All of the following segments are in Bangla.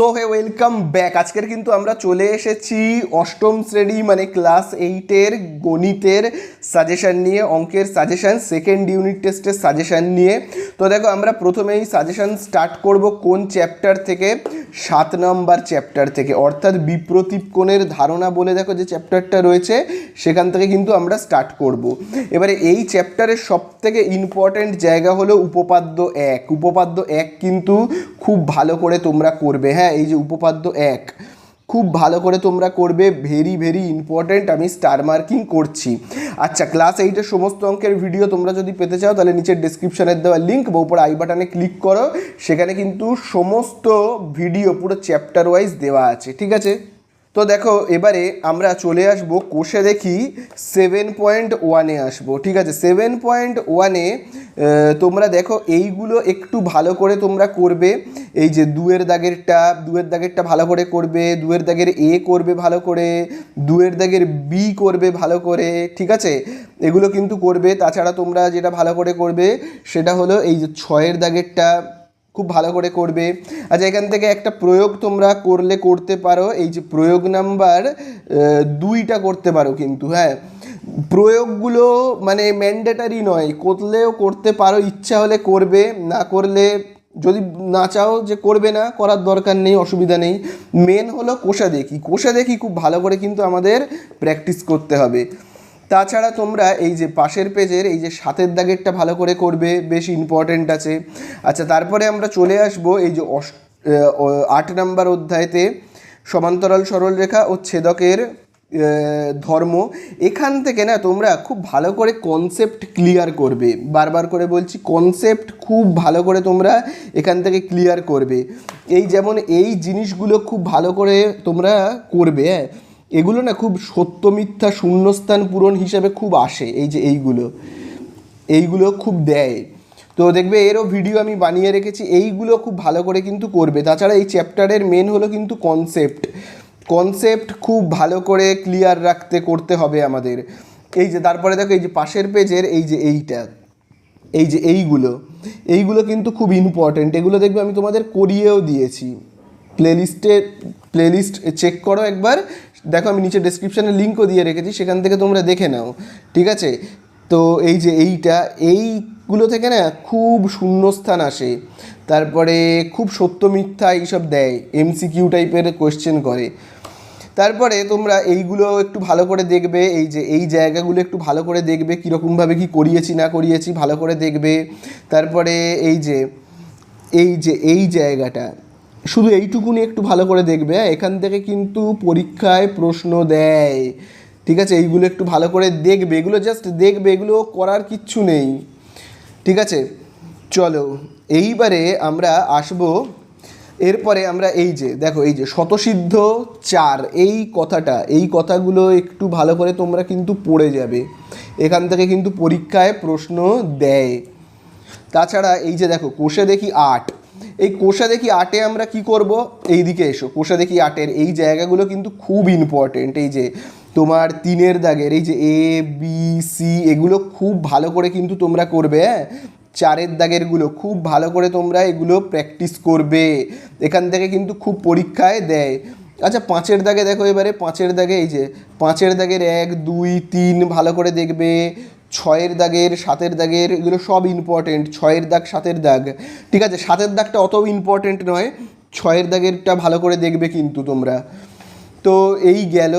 So hey welcome back. আজকের কিন্তু আমরা চলে এসেছি অষ্টম শ্রেণী মানে ক্লাস 8-এর গণিতের সাজেশান নিয়ে, অঙ্কের সাজেশান, সেকেন্ড ইউনিট টেস্টের সাজেশান নিয়ে। তো দেখো আমরা প্রথমেই সাজেশান স্টার্ট করব কোন চ্যাপ্টার থেকে? 7 নম্বর চ্যাপ্টার থেকে, অর্থাৎ বিপ্রতীপ কোণের ধারণা বলে দেখো যে চ্যাপ্টারটা রয়েছে, সেখান থেকে কিন্তু আমরা স্টার্ট করব। এবারে এই চ্যাপ্টারের সবথেকে ইম্পর্ট্যান্ট জায়গা হলো উপপাদ্য 1। উপপাদ্য 1 কিন্তু খুব ভালো করে তোমরা করবে। হ্যাঁ, এই যে উপপাদ্য 1 খুব ভালো করে তোমরা করবে, ভেরি ভেরি ইম্পর্ট্যান্ট, আমি স্টার মার্কিং করছি। আচ্ছা, ক্লাস 8-এর সমস্ত অঙ্কের ভিডিও তোমরা যদি পেতে চাও তাহলে নিচের ডেসক্রিপশানের দেওয়া লিঙ্ক বা উপর আই বাটনে ক্লিক করো, সেখানে কিন্তু সমস্ত ভিডিও পুরো চ্যাপ্টার ওয়াইজ দেওয়া আছে, ঠিক আছে? তো দেখো এবারে আমরা চলে আসবো কোষে দেখি 7.1-এ আসবো, ঠিক আছে? 7.1-এ তোমরা দেখো এইগুলো একটু ভালো করে তোমরা করবে। এই যে দুয়ের দাগেরটা ভালো করে করবে, দুয়ের দাগের এ করবে ভালো করে, দুয়ের দাগের বি করবে ভালো করে, ঠিক আছে? এগুলো কিন্তু করবে। তাছাড়া তোমরা যেটা ভালো করে করবে সেটা হলো এই যে 6-এর দাগেরটা খুব ভালো করে করবে। আচ্ছা, এখান থেকে একটা প্রয়োগ তোমরা করতে পারো, এই যে প্রয়োগ নাম্বার 2টা করতে পারো কিন্তু। হ্যাঁ, প্রয়োগগুলো মানে ম্যান্ডেটারি নয়, করলেও করতে পারো, ইচ্ছা হলে করবে, না করলে যদি না চাও যে করবে না, করার দরকার নেই, অসুবিধা নেই। মেন হলো কোষা দেখি খুব ভালো করে কিন্তু আমাদের প্র্যাকটিস করতে হবে। তাছাড়া তোমরা এই যে পাশের পেজের এই যে 7-এর দাগেরটা ভালো করে করবে, বেশ ইম্পর্ট্যান্ট আছে। আচ্ছা, তারপরে আমরা চলে আসবো এই যে 8 নম্বর অধ্যায়তে সমান্তরাল সরলরেখা ও ছেদকের ধর্ম। এখান থেকে না তোমরা খুব ভালো করে কনসেপ্ট ক্লিয়ার করবে, বারবার করে বলছি, কনসেপ্ট খুব ভালো করে তোমরা এখান থেকে ক্লিয়ার করবে। এই যেমন এই জিনিসগুলো খুব ভালো করে তোমরা করবে। হ্যাঁ, এগুলো না খুব সত্য মিথ্যা শূন্যস্থান পূরণ হিসেবে খুব আসে, এই যে এইগুলো খুব দেয়। তো দেখবে এরও ভিডিও আমি বানিয়ে রেখেছি, এইগুলো খুব ভালো করে কিন্তু করবে। তাছাড়া এই চ্যাপ্টারের মেন হলো কিন্তু কনসেপ্ট খুব ভালো করে ক্লিয়ার করতে হবে আমাদের। এই যে তারপরে দেখো এই যে পাশের পেজের এই যে এইগুলো কিন্তু খুব ইম্পর্ট্যান্ট। এগুলো দেখবে আমি তোমাদের করিয়েও দিয়েছি, প্লেলিস্ট চেক করো একবার, দেখো আমি নিচে ডেসক্রিপশানে লিঙ্কও দিয়ে রেখেছি, সেখান থেকে তোমরা দেখে নাও, ঠিক আছে? তো এই যে এইগুলো থেকে না খুব শূন্যস্থান আসে, তারপরে খুব সত্য মিথ্যা এইসব দেয়, MCQ টাইপের কোয়েশ্চেন করে। তারপরে তোমরা এইগুলো একটু ভালো করে দেখবে, এই যে এই জায়গাগুলো একটু ভালো করে দেখবে, কীরকমভাবে কি করিয়েছি না করিয়েছি ভালো করে দেখবে। তারপরে এই জায়গাটা শুধু এইটুকুনি একটু ভালো করে দেখবে। এখান থেকে কিন্তু পরীক্ষায় প্রশ্ন দেয়, ঠিক আছে? এইগুলো একটু ভালো করে দেখবে, এগুলো জাস্ট দেখবে, এগুলো করার কিচ্ছু নেই, ঠিক আছে? চলো এইবারে আমরা আসবো, এরপরে আমরা এই যে দেখো এই যে শতসিদ্ধ 4 এই কথাগুলো একটু ভালো করে তোমরা কিন্তু পড়ে যাবে, এখান থেকে কিন্তু পরীক্ষায় প্রশ্ন দেয়। তাছাড়া এই যে দেখো কোষে দেখি 8, এই কোষা দেখি 8-এ আমরা কি করব? এই দিকে এসো, কোষা দেখি 8-এর এই জায়গাগুলো কিন্তু খুব ইম্পর্টেন্ট। এই যে তোমার 3-এর দাগের এই যে ABC এগুলো খুব ভালো করে কিন্তু তোমরা করবে। হ্যাঁ, 4-এর দাগেরগুলো খুব ভালো করে তোমরা এগুলো প্র্যাকটিস করবে, এখান থেকে কিন্তু খুব পরীক্ষায় দেয়। আচ্ছা, 5-এর দাগে দেখো, এবারে 5-এর দাগে এই যে 5-এর দাগের 1 2 3 ভালো করে দেখবে, 6-এর দাগের 7-এর দাগের এগুলো সব ইম্পর্টেন্ট, 6-এর দাগ 7-এর দাগ, ঠিক আছে? 7-এর দাগটা অতও ইম্পর্টেন্ট নয়, 6-এর দাগেরটা ভালো করে দেখবে কিন্তু তোমরা। তো এই গেল।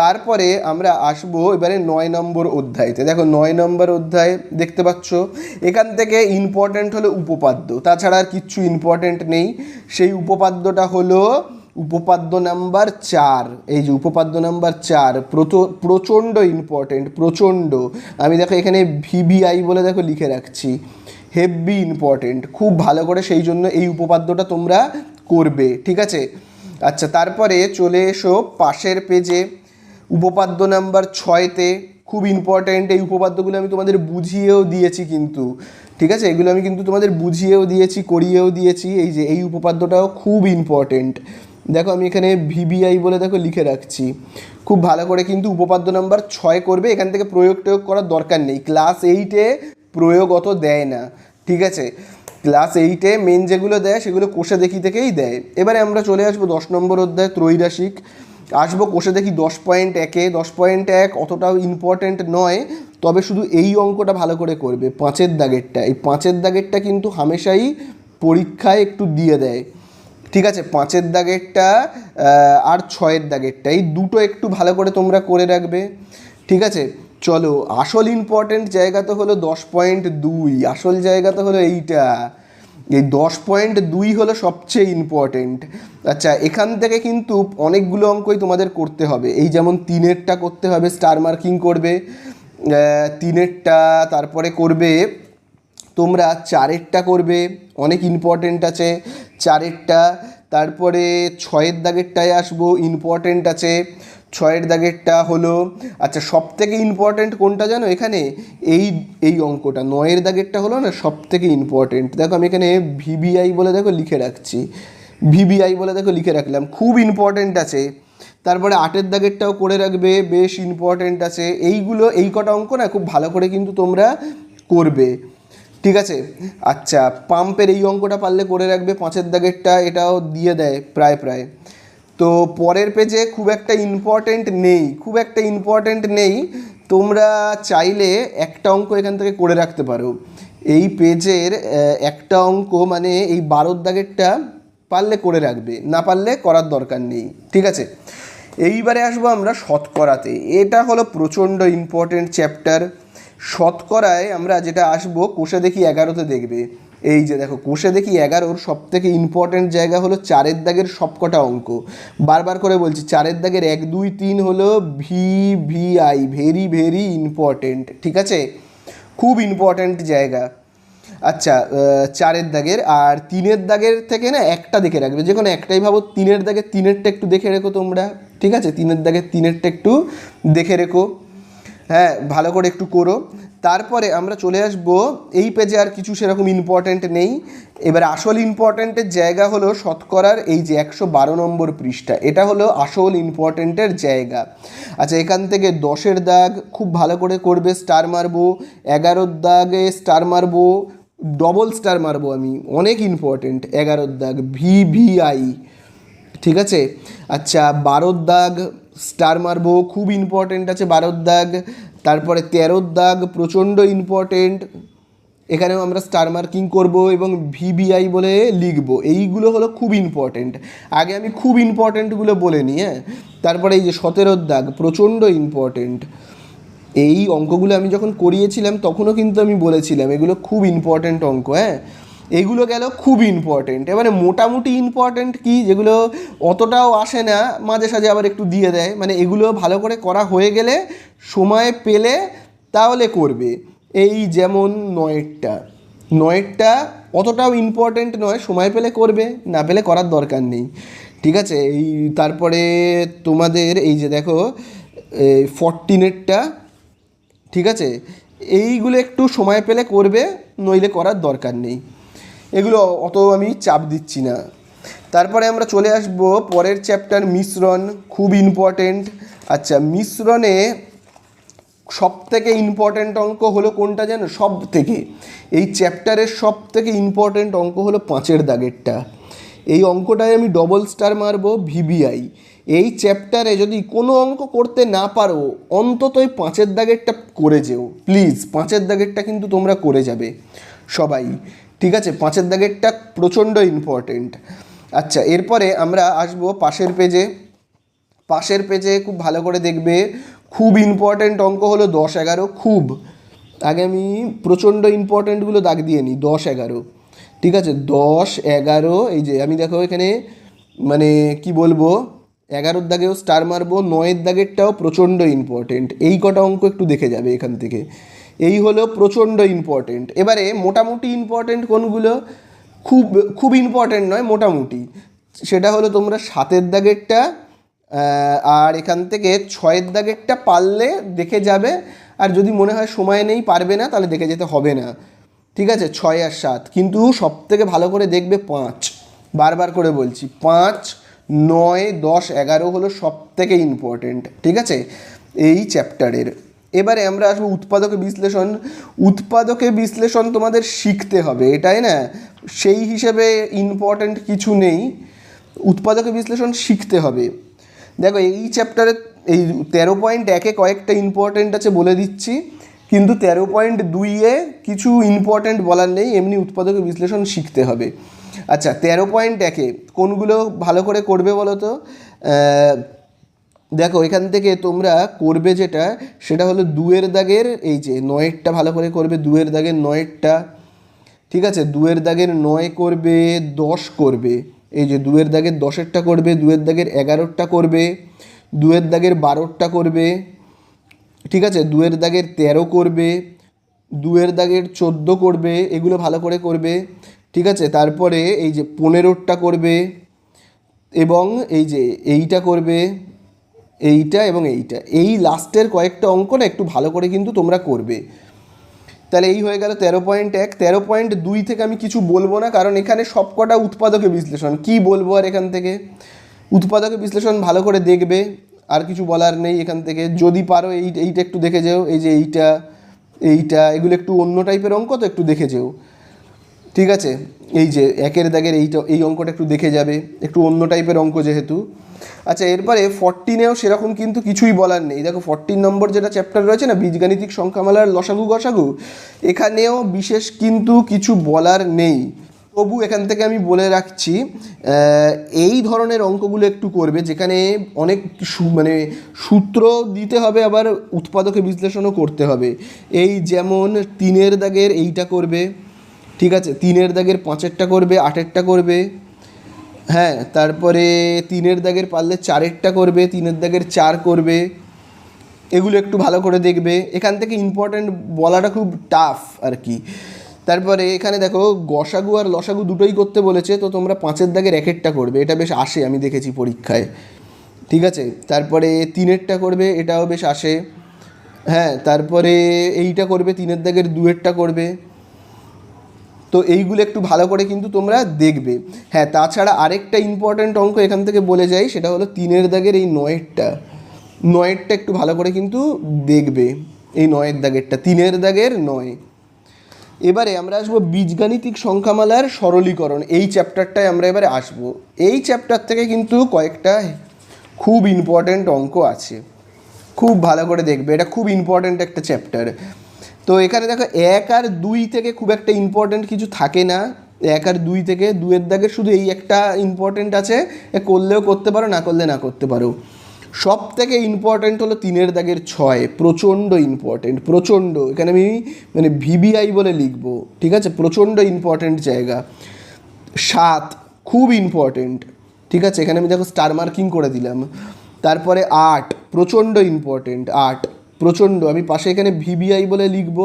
তারপরে আমরা আসবো এবারে 9 নম্বর অধ্যায়তে। দেখো 9 নম্বর অধ্যায় দেখতে পাচ্ছ, এখান থেকে ইম্পর্টেন্ট হলো উপপাদ্য, তাছাড়া আর কিচ্ছু ইম্পর্টেন্ট নেই। সেই উপপাদ্যটা হলো উপপাদ্য নাম্বার 4। এই যে উপপাদ্য নাম্বার 4 প্রচণ্ড ইম্পর্টেন্ট, প্রচণ্ড। আমি দেখো এখানে VBI বলে দেখো লিখে রাখছি, হেভি ইম্পর্টেন্ট, খুব ভালো করে সেই জন্য এই উপপাদ্যটা তোমরা করবে, ঠিক আছে? আচ্ছা, তারপরে চলে এসো পাশের পেজে উপপাদ্য নাম্বার 6-তে, খুব ইম্পর্ট্যান্ট। এই উপপাদ্যগুলো আমি তোমাদের বুঝিয়েও দিয়েছি কিন্তু, ঠিক আছে? এগুলো আমি কিন্তু তোমাদের বুঝিয়েও দিয়েছি, করিয়েও দিয়েছি। এই যে এই উপপাদ্যটাও খুব ইম্পর্ট্যান্ট, দেখো আমি এখানে VBI বলে দেখো লিখে রাখছি, খুব ভালো করে কিন্তু উপপাদ্য নাম্বার 6 করবে। এখান থেকে প্রয়োগ করার দরকার নেই, ক্লাস 8-এ প্রয়োগ অত দেয় না, ঠিক আছে? ক্লাস 8-এ মেন যেগুলো দেয় সেগুলো কোষে দেখি থেকেই দেয়। এবারে আমরা চলে আসবো 10 নম্বর অধ্যায় ত্রৈরাশিক। আসবো কোষে দেখি 10.1-এ। 10.1 অতটাও ইম্পর্টেন্ট নয়, তবে শুধু এই অঙ্কটা ভালো করে করবে, 5-এর দাগেরটা। এই 5-এর দাগেরটা কিন্তু হামেশাই পরীক্ষায় একটু দিয়ে দেয়, ঠিক আছে? 5-এর দাগেরটা আর 6-এর দাগেরটা, এই দুটো একটু ভালো করে তোমরা করে রাখবে, ঠিক আছে? চলো, আসল ইম্পর্টেন্ট জায়গা তো হলো 10.2, আসল জায়গা তো হলো এইটা। এই 10.2 হলো সবচেয়ে ইম্পর্টেন্ট। আচ্ছা, এখান থেকে কিন্তু অনেকগুলো অঙ্কই তোমাদের করতে হবে। এই যেমন 3-এরটা করতে হবে, স্টার মার্কিং করবে 3-এরটা, তারপরে করবে তোমরা 4-এরটা করবে, অনেক ইম্পর্টেন্ট আছে 4-এরটা। তারপরে 6-এর দাগেরটায় আসবো, ইম্পর্টেন্ট আছে 6-এর দাগেরটা হলো। আচ্ছা, সব থেকে ইম্পর্টেন্ট কোনটা জানো এখানে? এই অঙ্কটা 9-এর দাগেরটা হলো না সব থেকে ইম্পর্টেন্ট। দেখো আমি এখানে ভিবিআই বলে দেখো লিখে রাখছি, ভিবিআই বলে দেখো লিখে রাখলাম, খুব ইম্পর্টেন্ট আছে। তারপরে 8-এর দাগেরটাও করে রাখবে, বেশ ইম্পর্টেন্ট আছে। এইগুলো, এই কটা অঙ্ক না খুব ভালো করে কিন্তু তোমরা করবে, ঠিক আছে? আচ্ছা, পাম্পের এই অঙ্কটা পারলে করে রাখবে, 5-এর দাগেরটা, এটাও দিয়ে দেয় প্রায় প্রায়। তো পরের পেজে খুব একটা ইম্পর্টেন্ট নেই, খুব একটা ইম্পর্টেন্ট নেই। তোমরা চাইলে একটা অঙ্ক এখান থেকে করে রাখতে পারো। এই পেজের একটা অঙ্ক, মানে এই 12-এর দাগেরটা পারলে করে রাখবে, না পারলে করার দরকার নেই, ঠিক আছে? এইবারে আসবো আমরা শতকরাতে। এটা হলো প্রচণ্ড ইম্পর্টেন্ট চ্যাপ্টার। শতকরায় আমরা যেটা আসবো, কোষে দেখি 11-তে দেখবে। এই যে দেখো, কোষে দেখি 11-র সব থেকে ইম্পর্টেন্ট জায়গা হলো 4-এর দাগের সবকটা অঙ্ক। বারবার করে বলছি, 4-এর দাগের 1, 2, 3 হলো ভিভিআই, ভেরি ভেরি ইম্পর্টেন্ট, ঠিক আছে? খুব ইম্পর্টেন্ট জায়গা। আচ্ছা, 4-এর দাগের আর 3-এর দাগের থেকে না একটা দেখে রাখবে, যে কোনো একটাই ভাবো। 3-এর দাগের 3-এরটা একটু দেখে রেখো তোমরা, ঠিক আছে? 3-এর দাগের 3-এরটা একটু দেখে রেখো, হ্যাঁ, ভালো করে একটু করো। তারপরে আমরা চলে আসব, এই পেজে আর কিছু সেরকম ইম্পর্ট্যান্ট নেই। এবার আসল ইম্পর্ট্যান্টের জায়গা হলো শতকরার এই যে 112 নম্বর পৃষ্ঠা, এটা হলো আসল ইম্পর্ট্যান্টের জায়গা। আচ্ছা, এখান থেকে 10-এর দাগ খুব ভালো করে করবে, স্টার মারবো। 11-এর দাগে স্টার মারবো, ডবল স্টার মারবো আমি, অনেক ইম্পর্ট্যান্ট 11-এর দাগ, ভিভিআই, ঠিক আছে? আচ্ছা, 12-এর দাগ স্টার মারবো, খুব ইম্পর্টেন্ট আছে 12-এর দাগ। তারপরে 13-এর দাগ প্রচণ্ড ইম্পর্টেন্ট, এখানেও আমরা স্টার মার্কিং করব এবং ভিবিআই বলে লিখব। এইগুলো হলো খুব ইম্পর্টেন্ট। আগে আমি খুব ইম্পর্টেন্টগুলো বলে নিই, হ্যাঁ? তারপরে এই যে 17-এর দাগ প্রচণ্ড ইম্পর্টেন্ট। এই অঙ্কগুলো আমি যখন করিয়েছিলাম তখনও কিন্তু আমি বলেছিলাম এগুলো খুব ইম্পর্টেন্ট অঙ্ক, হ্যাঁ? এগুলো গেল খুব ইম্পর্টেন্ট। এবারে মোটামুটি ইম্পর্টেন্ট কি, যেগুলো অতটাও আসে না, মাঝে সাঝে আবার একটু দিয়ে দেয়, মানে এগুলো ভালো করে করা হয়ে গেলে, সময় পেলে তাহলে করবে। এই যেমন 9-এরটা অতটাও ইম্পর্টেন্ট নয়, সময় পেলে করবে, না পেলে করার দরকার নেই, ঠিক আছে? এই তারপরে তোমাদের এই যে দেখো 14-এরটা, ঠিক আছে? এইগুলো একটু সময় পেলে করবে, নইলে করার দরকার নেই। এগুলো অত আমি চাপ দিচ্ছি না। তারপরে আমরা চলে আসব পরের চ্যাপ্টার, মিশ্রণ, খুব ইম্পর্টেন্ট। আচ্ছা, মিশ্রণে সব থেকে ইম্পর্টেন্ট অঙ্ক হলো কোনটা জানো? সব থেকে, এই চ্যাপ্টারের সব থেকে ইম্পর্টেন্ট অঙ্ক হলো 5-এর দাগেরটা। এই অঙ্কটায় আমি ডবল স্টার মারবো, ভিবিআই। এই চ্যাপ্টারে যদি কোনো অঙ্ক করতে না পারো, অন্তত এই 5-এর দাগেরটা করে যেও প্লিজ। 5-এর দাগেরটা কিন্তু তোমরা করে যাবে সবাই, ঠিক আছে? 5-এর দাগেরটা প্রচণ্ড ইম্পর্টেন্ট। আচ্ছা, এরপরে আমরা আসবো পাশের পেজে। পাশের পেজে খুব ভালো করে দেখবে, খুব ইম্পর্টেন্ট অঙ্ক হলো 10-11। খুব, আগে আমি প্রচণ্ড ইম্পর্টেন্টগুলো দাগ দিয়ে নিই। 10-11, ঠিক আছে? 10-11, এই যে আমি দেখো এখানে মানে কি বলবো, 11-এর দাগেও স্টার মারবো, 9-এর দাগেরটাও প্রচণ্ড ইম্পর্টেন্ট। এই কটা অঙ্ক একটু দেখে যাবে এখান থেকে, এই হলো প্রচণ্ড ইম্পর্টেন্ট। এবারে মোটামুটি ইম্পর্টেন্ট কোনগুলো, খুব খুব ইম্পর্টেন্ট নয়, মোটামুটি, সেটা হলো তোমরা 7-এর দাগেরটা আর এখান থেকে 6-এর দাগেরটা পারলে দেখে যাবে। আর যদি মনে হয় সময় নেই, পারবে না, তাহলে দেখে যেতে হবে না, ঠিক আছে? 6 আর 7, কিন্তু সব থেকে ভালো করে দেখবে 5, বারবার করে বলছি 5, 9, 10, 11 হলো সব থেকে ইম্পর্টেন্ট, ঠিক আছে? এই চ্যাপ্টারের এবারে আমরা আসবো উৎপাদকে বিশ্লেষণ। উৎপাদকে বিশ্লেষণ তোমাদের শিখতে হবে, এটাই না, সেই হিসেবে ইম্পর্ট্যান্ট কিছু নেই, উৎপাদকে বিশ্লেষণ শিখতে হবে। দেখো এই চ্যাপ্টারে এই 13.1-এ কয়েকটা ইম্পর্ট্যান্ট আছে বলে দিচ্ছি, কিন্তু 13.2-এ কিছু ইম্পর্ট্যান্ট বলার নেই, এমনি উৎপাদকে বিশ্লেষণ শিখতে হবে। আচ্ছা 13.1-এ কোনগুলো ভালো করে করবে বলো তো? দেখো এখান থেকে তোমরা করবে যেটা, সেটা হলো 2-এর দাগের এই যে 9-এরটা ভালো করে করবে, 2-এর দাগের 9-এরটা, ঠিক আছে, 2-এর দাগের 9 করবে, 10 করবে, এই যে 2-এর দাগের 10-এরটা করবে, 2-এর দাগের 11-টা করবে, 2-এর দাগের 12টা করবে, ঠিক আছে, 2-এর দাগের 13 করবে, 2-এর দাগের 14 করবে, এগুলো ভালো করে করবে, ঠিক আছে। তারপরে এই যে 15টা করবে, এবং এই যে এইটা করবে, এইটা এবং এইটা, এই লাস্টের কয়েকটা অঙ্ক না একটু ভালো করে কিন্তু তোমরা করবে। তাহলে এই হয়ে গেল 13.1। 13.2 থেকে আমি কিছু বলবো না, কারণ এখানে সবকটা উৎপাদকে বিশ্লেষণ, কি বলবো আর এখান থেকে, উৎপাদকে বিশ্লেষণ ভালো করে দেখবে, আর কিছু বলার নেই এখান থেকে। যদি পারো এইটা একটু দেখে যেও, এই যে এইটা এগুলো একটু অন্য টাইপের অঙ্ক, তো একটু দেখে যেও, ঠিক আছে। এই যে 1-এর দাগের এই অঙ্কটা একটু দেখে যাবে, একটু অন্য টাইপের অঙ্ক যেহেতু। আচ্ছা এরপরে 14-এও সেরকম কিন্তু কিছুই বলার নেই। দেখো 14 নম্বর যেটা চ্যাপ্টার রয়েছে না, বীজগাণিতিক সংখ্যামালার লসাগু গসাগু, এখানেও বিশেষ কিন্তু কিছু বলার নেই। তবু এখান থেকে আমি বলে রাখছি, এই ধরনের অঙ্কগুলো একটু করবে যেখানে অনেক মানে সূত্র দিতে হবে, আবার উৎপাদকে বিশ্লেষণও করতে হবে। এই যেমন 3-এর দাগের এইটা করবে, ঠিক আছে, 3-এর দাগের 5-এরটা করবে, 8-এরটা করবে, হ্যাঁ, তারপরে 3-এর দাগের পারলে 4-এরটা করবে, 3-এর দাগের 4 করবে, এগুলো একটু ভালো করে দেখবে। এখান থেকে ইম্পর্ট্যান্ট বলাটা খুব টাফ আর কি। তারপরে এখানে দেখো গসাগু আর লসাগু দুটোই করতে বলেছে, তো তোমরা 5-এর দাগের 1-এরটা করবে, এটা বেশ আসে, আমি দেখেছি পরীক্ষায়, ঠিক আছে। তারপরে 3-এরটা করবে, এটাও বেশ আসে, হ্যাঁ। তারপরে এইটা করবে, 3-এর দাগের 2-এরটা করবে, তো এইগুলো একটু ভালো করে কিন্তু তোমরা দেখবে। হ্যাঁ, তাছাড়া আরেকটা ইম্পর্ট্যান্ট অঙ্ক এখান থেকে বলে যাই, সেটা হলো 3-এর দাগের এই 9-এরটা একটু ভালো করে কিন্তু দেখবে, এই 9-এর দাগেরটা, 3-এর দাগের 9। এবারে আমরা আসবো বীজগাণিতিক সংখ্যামালার সরলীকরণ, এই চ্যাপ্টারটায় আমরা এবারে আসবো। এই চ্যাপ্টার থেকে কিন্তু কয়েকটা খুব ইম্পর্ট্যান্ট অঙ্ক আছে, খুব ভালো করে দেখবে, এটা খুব ইম্পর্ট্যান্ট একটা চ্যাপ্টার। তো এখানে দেখো 1 আর 2 থেকে খুব একটা ইম্পর্ট্যান্ট কিছু থাকে না। 1 আর 2 থেকে 2-এর দাগের শুধু এই একটা ইম্পর্ট্যান্ট আছে, করলেও করতে পারো, না করলে না করতে পারো। সব থেকে ইম্পর্ট্যান্ট হলো 3-এর দাগের 6, প্রচণ্ড ইম্পর্ট্যান্ট, প্রচণ্ড, এখানে আমি মানে ভিবিআই বলে লিখবো, ঠিক আছে, প্রচণ্ড ইম্পর্ট্যান্ট জায়গা। 7 খুব ইম্পর্ট্যান্ট, ঠিক আছে, এখানে আমি দেখো স্টার মার্কিং করে দিলাম। তারপরে 8 প্রচণ্ড ইম্পর্ট্যান্ট, 8 প্রচণ্ড, আমি পাশে এখানে ভিবিআই বলে লিখব,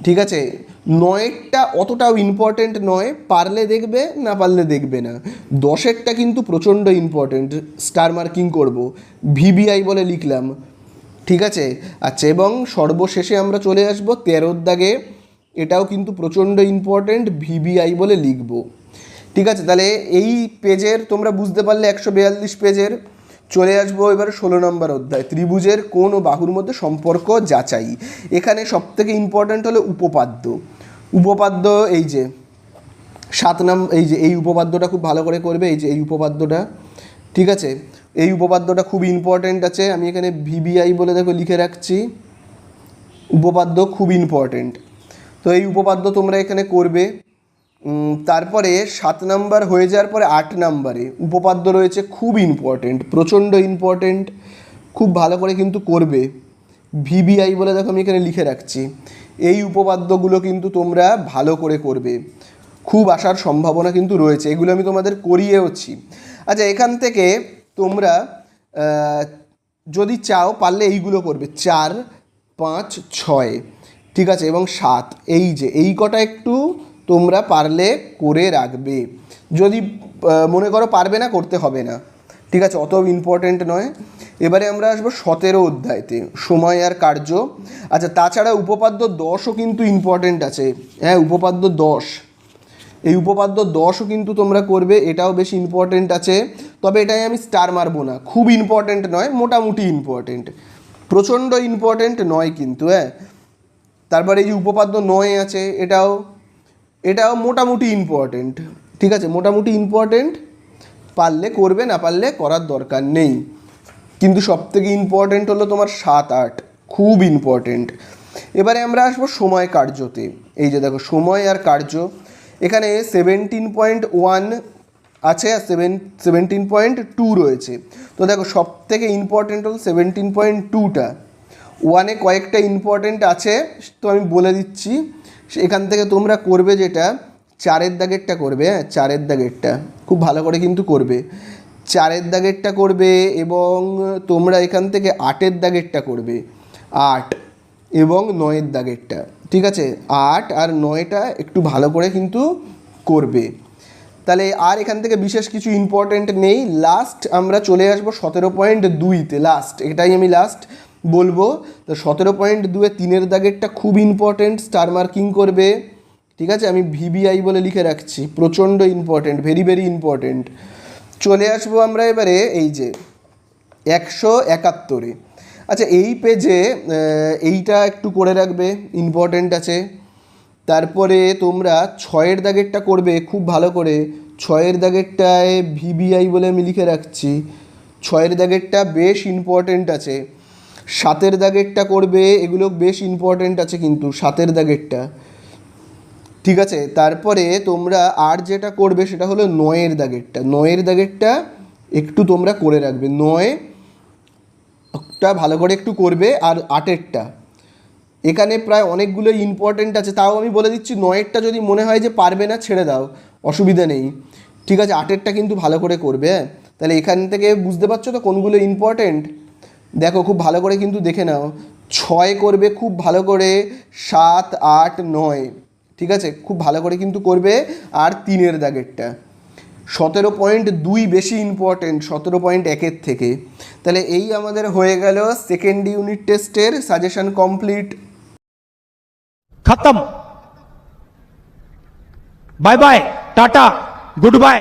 ঠিক আছে। 9-এরটা অতটাও ইম্পর্ট্যান্ট নয়, পারলে দেখবে, না পারলে দেখবে না। 10-এরটা কিন্তু প্রচণ্ড ইম্পর্ট্যান্ট, স্টার মার্কিং করব, ভিবিআই বলে লিখলাম, ঠিক আছে। আচ্ছা, এবং সর্বশেষে আমরা চলে আসব 13-র দাগে, এটাও কিন্তু প্রচণ্ড ইম্পর্ট্যান্ট, ভিবিআই বলে লিখব, ঠিক আছে। তাহলে এই পেজের তোমরা বুঝতে পারলে 142 পেজের। চলে আসবো এবার 16 নম্বর অধ্যায়, ত্রিভুজের কোণ ও বাহুর মধ্যে সম্পর্ক যাচাই। এখানে সবথেকে ইম্পর্ট্যান্ট হলো উপপাদ্য। উপপাদ্য এই যে 7 নম্বর, এই যে এই উপপাদ্যটা খুব ভালো করে করবে, এই যে এই উপপাদ্যটা, ঠিক আছে, এই উপপাদ্যটা খুব ইম্পর্ট্যান্ট আছে, আমি এখানে ভিবিআই বলে দেখো লিখে রাখছি, উপপাদ্য খুব ইম্পর্ট্যান্ট। তো এই উপপাদ্য তোমরা এখানে করবে। তারপরে 7 নাম্বার হয়ে যাওয়ার পরে 8 নাম্বারে উপপাদ্য রয়েছে খুব ইম্পর্ট্যান্ট, প্রচণ্ড ইম্পর্ট্যান্ট, খুব ভালো করে কিন্তু করবে। ভিবিআই বলে দেখো আমি এখানে লিখে রাখছি, এই উপপাদ্যগুলো কিন্তু তোমরা ভালো করে করবে, খুব আসার সম্ভাবনা কিন্তু রয়েছে, এগুলো আমি তোমাদের করিয়েওছি। আচ্ছা, এখান থেকে তোমরা যদি চাও পারলে এইগুলো করবে, 4, 5, 6, ঠিক আছে, এবং 7, এই যে এই কটা একটু তোমরা পারলে করে রাখবে। যদি মনে করো পারবে না, করতে হবে না, ঠিক আছে, অত ইম্পর্ট্যান্ট নয়। এবারে আমরা আসবো 17 অধ্যায়তে, সময় আর কার্য। আচ্ছা, তাছাড়া উপপাদ্য 10ও কিন্তু ইম্পর্ট্যান্ট আছে, হ্যাঁ, উপপাদ্য 10, এই উপপাদ্য 10ও কিন্তু তোমরা করবে, এটাও বেশ ইম্পর্ট্যান্ট আছে, তবে এটাই আমি স্টার মারবো না, খুব ইম্পর্ট্যান্ট নয়, মোটামুটি ইম্পর্ট্যান্ট, প্রচণ্ড ইম্পর্টেন্ট নয় কিন্তু, হ্যাঁ। তারপরে এই যে উপপাদ্য নয় আছে, এটাও এটাও মোটামুটি ইম্পর্টেন্ট, ঠিক আছে, মোটামুটি ইম্পর্টেন্ট, পারলে করবে, না পারলে করার দরকার নেই। কিন্তু সবথেকে ইম্পর্টেন্ট হলো তোমার 7-8, খুব ইম্পর্টেন্ট। এবারে আমরা আসবো সময় কার্যতে। এই যে দেখো সময় আর কার্য, এখানে 17.1 আছে আর 17.2 রয়েছে। তো দেখো সবথেকে ইম্পর্টেন্ট হলো 17.2টা। 1-এ কয়েকটা ইম্পর্টেন্ট আছে, তো আমি বলে দিচ্ছি। এখান থেকে তোমরা করবে যেটা, 4-এর দাগেরটা করবে, হ্যাঁ 4-এর দাগেরটা খুব ভালো করে কিন্তু করবে। 4-এর দাগেরটা করবে এবং তোমরা এখান থেকে 8-এর দাগেরটা করবে, 8 এবং 9-এর দাগেরটা, ঠিক আছে। 8 আর 9টা একটু ভালো করে কিন্তু করবে। তাহলে আর এখান থেকে বিশেষ কিছু ইম্পর্টেন্ট নেই। লাস্ট আমরা চলে আসবো 17.2-তে, লাস্ট, এটাই আমি লাস্ট বলবো। তো 17.2-এ 3-এর দাগেরটা খুব ইম্পর্টেন্ট, স্টার মার্কিং করবে, ঠিক আছে। আমি ভিবিআই বলে লিখে রাখছি, প্রচণ্ড ইম্পর্টেন্ট, ভেরি ভেরি ইম্পর্টেন্ট। চলে আসবো আমরা এবারে এই যে 171-এ। আচ্ছা এই পেজে এইটা একটু করে রাখবে, ইম্পর্টেন্ট আছে। তারপরে তোমরা 6-এর দাগেরটা করবে খুব ভালো করে। 6-এর দাগেরটায় ভিবিআই বলে আমি লিখে রাখছি, 6-এর দাগেরটা বেশ ইম্পর্টেন্ট আছে। 7-এর দাগেরটা করবে, এগুলো বেশ ইম্পর্টেন্ট আছে কিন্তু 7-এর দাগেরটা, ঠিক আছে। তারপরে তোমরা আর যেটা করবে সেটা হলো 9-এর দাগেরটা। 9-এর দাগেরটা একটু তোমরা করে রাখবে, 9টা ভালো করে একটু করবে। আর 8-এরটা, এখানে প্রায় অনেকগুলো ইম্পর্টেন্ট আছে, তাও আমি বলে দিচ্ছি 9-এরটা যদি মনে হয় যে পারবে না ছেড়ে দাও, অসুবিধা নেই, ঠিক আছে। 8-এরটা কিন্তু ভালো করে করবে, হ্যাঁ। তাহলে এখান থেকে বুঝতে পারছো তো কোনগুলো ইম্পর্টেন্ট, দেখো খুব ভালো করে কিন্তু দেখে নাও। 6 করবে খুব ভালো করে, 7, 8, 9, ঠিক আছে, খুব ভালো করে কিন্তু করবে। আর 3-এর দাগেরটা 17.2 বেশি ইম্পর্টেন্ট 17.1-এর থেকে। তাহলে এই আমাদের হয়ে গেল সেকেন্ড ইউনিট টেস্টের সাজেশন কমপ্লিট, खत्म। Bye bye, tata, good bye.